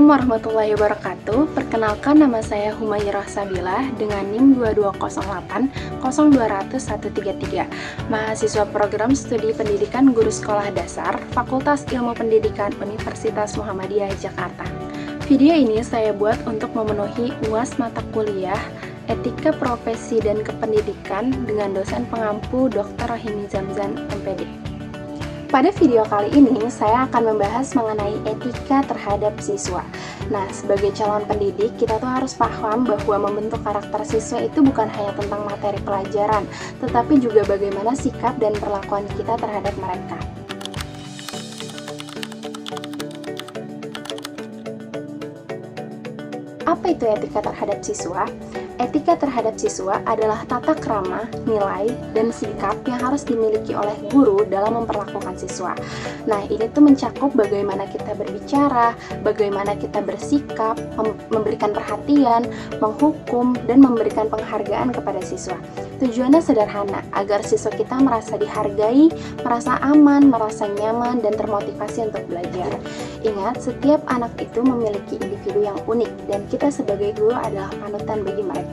Assalamualaikum warahmatullahi wabarakatuh. Perkenalkan, nama saya Humairah Sabilah dengan NIM 2208-0200-133, mahasiswa program studi pendidikan guru sekolah dasar, Fakultas Ilmu Pendidikan Universitas Muhammadiyah Jakarta. Video ini saya buat untuk memenuhi UAS mata kuliah Etika Profesi dan Kependidikan dengan dosen pengampu Dr. Rahimi Zamzan, MPD. Pada video kali ini, saya akan membahas mengenai etika terhadap siswa. Nah, sebagai calon pendidik, kita tuh harus paham bahwa membentuk karakter siswa itu bukan hanya tentang materi pelajaran, tetapi juga bagaimana sikap dan perlakuan kita terhadap mereka. Apa itu etika terhadap siswa? Etika terhadap siswa adalah tata krama, nilai, dan sikap yang harus dimiliki oleh guru dalam memperlakukan siswa. Nah, ini tuh mencakup bagaimana kita berbicara, bagaimana kita bersikap, memberikan perhatian, menghukum, dan memberikan penghargaan kepada siswa. Tujuannya sederhana, agar siswa kita merasa dihargai, merasa aman, merasa nyaman, dan termotivasi untuk belajar. Ingat, setiap anak itu memiliki individu yang unik, dan kita sebagai guru adalah panutan bagi mereka.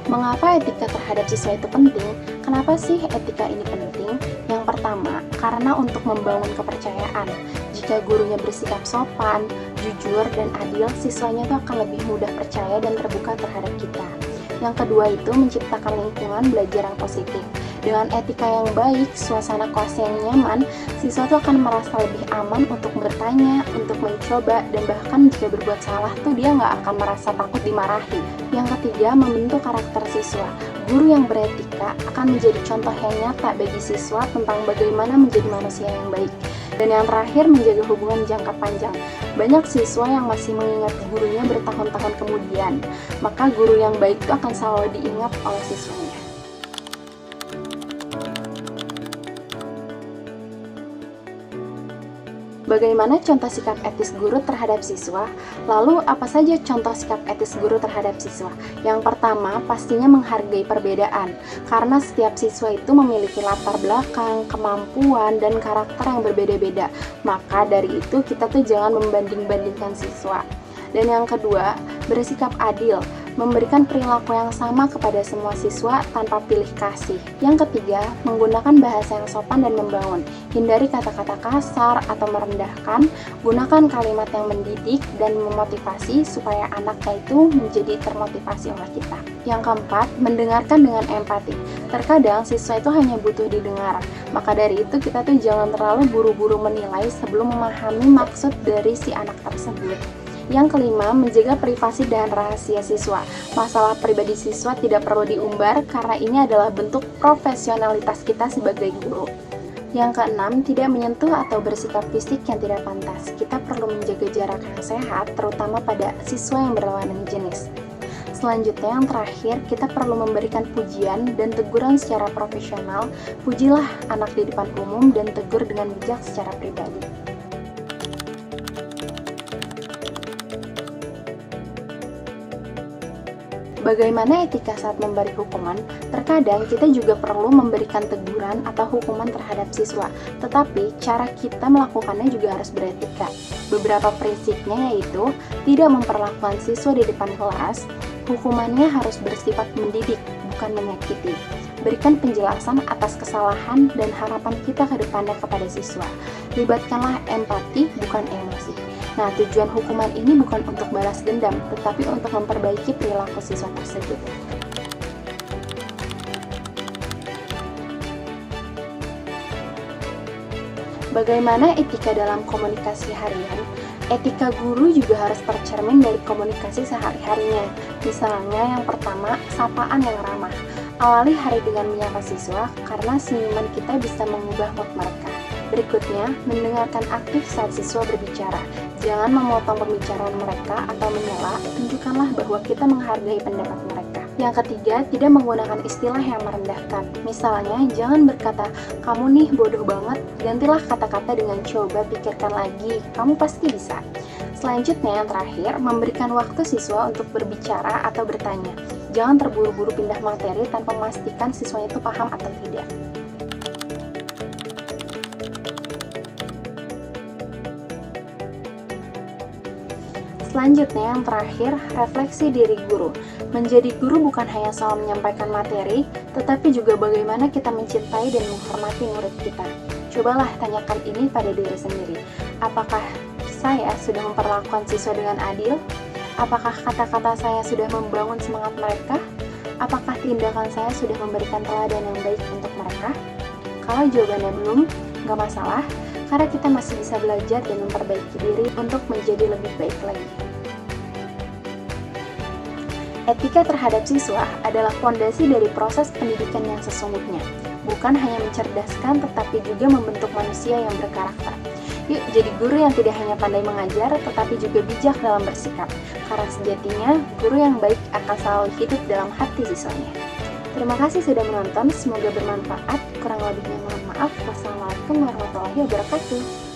Mengapa etika terhadap siswa itu penting? Kenapa sih etika ini penting? Yang pertama, karena untuk membangun kepercayaan. Jika gurunya bersikap sopan, jujur, dan adil, siswanya itu akan lebih mudah percaya dan terbuka terhadap kita. Yang kedua itu menciptakan lingkungan belajar yang positif. Dengan etika yang baik, suasana kelas yang nyaman, siswa itu akan merasa lebih aman untuk bertanya, untuk mencoba, dan bahkan jika berbuat salah tuh dia nggak akan merasa takut dimarahi. Yang ketiga, membentuk karakter siswa. Guru yang beretika akan menjadi contoh yang nyata bagi siswa tentang bagaimana menjadi manusia yang baik. Dan yang terakhir, menjaga hubungan jangka panjang. Banyak siswa yang masih mengingat gurunya bertahun-tahun kemudian, maka guru yang baik itu akan selalu diingat oleh siswanya. Bagaimana contoh sikap etis guru terhadap siswa? Lalu, apa saja contoh sikap etis guru terhadap siswa? Yang pertama, pastinya menghargai perbedaan, karena setiap siswa itu memiliki latar belakang, kemampuan, dan karakter yang berbeda-beda. Maka dari itu, kita tuh jangan membanding-bandingkan siswa. Dan yang kedua, bersikap adil, memberikan perilaku yang sama kepada semua siswa tanpa pilih kasih. Yang ketiga, menggunakan bahasa yang sopan dan membangun. Hindari kata-kata kasar atau merendahkan, gunakan kalimat yang mendidik dan memotivasi supaya anaknya itu menjadi termotivasi oleh kita. Yang keempat, mendengarkan dengan empati. Terkadang siswa itu hanya butuh didengar, maka dari itu kita tuh jangan terlalu buru-buru menilai sebelum memahami maksud dari si anak tersebut. Yang kelima, menjaga privasi dan rahasia siswa. Masalah pribadi siswa tidak perlu diumbar karena ini adalah bentuk profesionalitas kita sebagai guru. Yang keenam, tidak menyentuh atau bersikap fisik yang tidak pantas. Kita perlu menjaga jarak yang sehat, terutama pada siswa yang berlawanan jenis. Selanjutnya, yang terakhir, kita perlu memberikan pujian dan teguran secara profesional. Pujilah anak di depan umum dan tegur dengan bijak secara pribadi. Bagaimana etika saat memberi hukuman? Terkadang kita juga perlu memberikan teguran atau hukuman terhadap siswa, tetapi cara kita melakukannya juga harus beretika. Beberapa prinsipnya yaitu tidak memperlakukan siswa di depan kelas, hukumannya harus bersifat mendidik, bukan menyakiti. Berikan penjelasan atas kesalahan dan harapan kita ke depannya kepada siswa. Libatkanlah empati, bukan emosi. Nah, tujuan hukuman ini bukan untuk balas dendam, tetapi untuk memperbaiki perilaku siswa tersebut. Bagaimana etika dalam komunikasi harian? Etika guru juga harus tercermin dari komunikasi sehari-harinya. Misalnya yang pertama, sapaan yang ramah. Awali hari dengan menyapa siswa, karena senyuman kita bisa mengubah mood mereka. Berikutnya, mendengarkan aktif saat siswa berbicara. Jangan memotong pembicaraan mereka atau menyela, tunjukkanlah bahwa kita menghargai pendapat mereka. Yang ketiga, tidak menggunakan istilah yang merendahkan. Misalnya, jangan berkata, kamu nih bodoh banget, gantilah kata-kata dengan coba pikirkan lagi, kamu pasti bisa. Selanjutnya yang terakhir, memberikan waktu siswa untuk berbicara atau bertanya. Jangan terburu-buru pindah materi tanpa memastikan siswanya itu paham atau tidak. Selanjutnya yang terakhir, refleksi diri guru. Menjadi guru bukan hanya soal menyampaikan materi, tetapi juga bagaimana kita mencintai dan menghormati murid kita. Cobalah tanyakan ini pada diri sendiri. Apakah saya sudah memperlakukan siswa dengan adil? Apakah kata-kata saya sudah membangun semangat mereka? Apakah tindakan saya sudah memberikan teladan yang baik untuk mereka? Kalau jawabannya belum, nggak masalah, karena kita masih bisa belajar dan memperbaiki diri untuk menjadi lebih baik lagi. Etika terhadap siswa adalah fondasi dari proses pendidikan yang sesungguhnya, bukan hanya mencerdaskan tetapi juga membentuk manusia yang berkarakter. Yuk jadi guru yang tidak hanya pandai mengajar, tetapi juga bijak dalam bersikap, karena sejatinya guru yang baik akan selalu hidup dalam hati siswanya. Terima kasih sudah menonton, semoga bermanfaat. Kurang lebihnya mohon maaf. Wassalamualaikum warahmatullahi wabarakatuh.